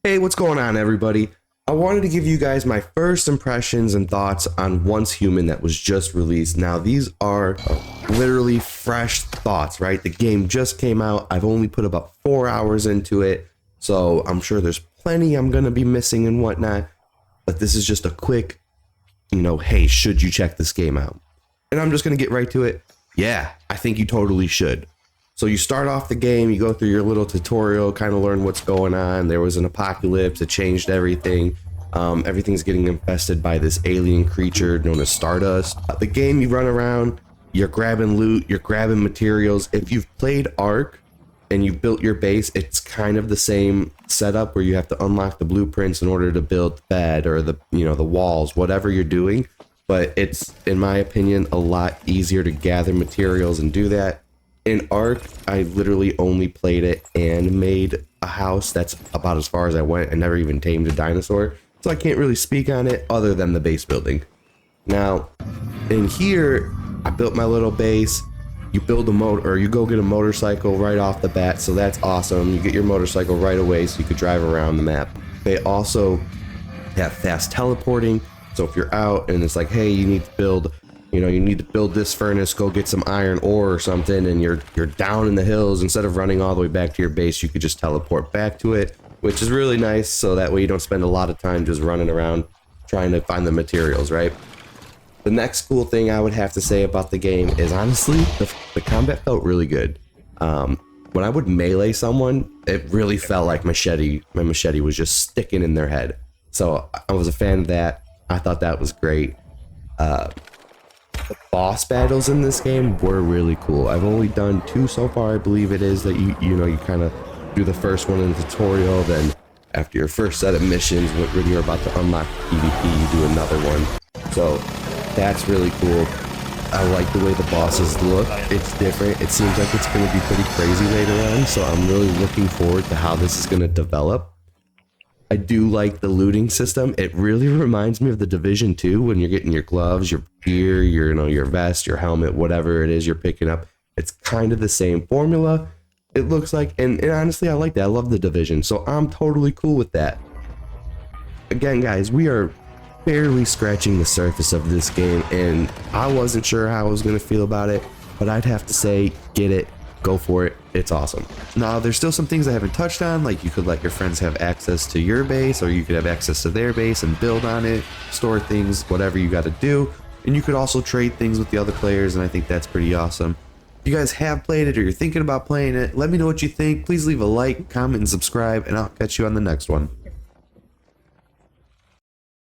Hey, what's going on, everybody? I wanted to give you guys my first impressions and thoughts on Once Human that was just released. Now, these are literally fresh thoughts, right? The game just came out. I've only put about 4 hours into it, so I'm sure there's plenty I'm going to be missing and whatnot. But this is just a quick, hey, should you check this game out? And I'm just going to get right to it. Yeah, I think you totally should. So you start off the game, you go through your little tutorial, kind of learn what's going on. There was an apocalypse, it changed everything. Everything's getting infested by this alien creature known as Stardust. The game, you run around, you're grabbing loot, you're grabbing materials. If you've played Ark and you've built your base, it's kind of the same setup where you have to unlock the blueprints in order to build the bed or the walls, whatever you're doing. But it's, in my opinion, a lot easier to gather materials and do that. In Ark, I literally only played it and made a house. That's about as far as I went. I never even tamed a dinosaur, so I can't really speak on it other than the base building. Now, in here, I built my little base. You build a motor, or you go get a motorcycle right off the bat, so that's awesome. You get your motorcycle right away so you could drive around the map. They also have fast teleporting, so if you're out and it's like, hey, you need to build this furnace, go get some iron ore or something, and you're down in the hills, instead of running all the way back to your base, you could just teleport back to it, which is really nice, so that way you don't spend a lot of time just running around trying to find the materials, right? The next cool thing I would have to say about the game is, honestly, the combat felt really good. When I would melee someone, it really felt like my machete was just sticking in their head. So I was a fan of that. I thought that was great. The boss battles in this game were really cool. I've only done 2 so far, I believe it is, that you kind of do the first one in the tutorial, then after your first set of missions, when you're about to unlock PvP, you do another one. So that's really cool. I like the way the bosses look. It's different. It seems like it's going to be pretty crazy later on, so I'm really looking forward to how this is going to develop. I do like the looting system. It really reminds me of the Division 2 when you're getting your gloves, your gear, your vest, your helmet, whatever it is you're picking up. It's kind of the same formula, it looks like, and honestly, I like that. I love the Division, so I'm totally cool with that. Again, guys, we are barely scratching the surface of this game, and I wasn't sure how I was going to feel about it, but I'd have to say, get it. Go for it. It's awesome. Now, there's still some things I haven't touched on, like you could let your friends have access to your base, or you could have access to their base and build on it, store things, whatever you got to do. And you could also trade things with the other players, and I think that's pretty awesome. If you guys have played it or you're thinking about playing it, let me know what you think. Please leave a like, comment, and subscribe, and I'll catch you on the next one.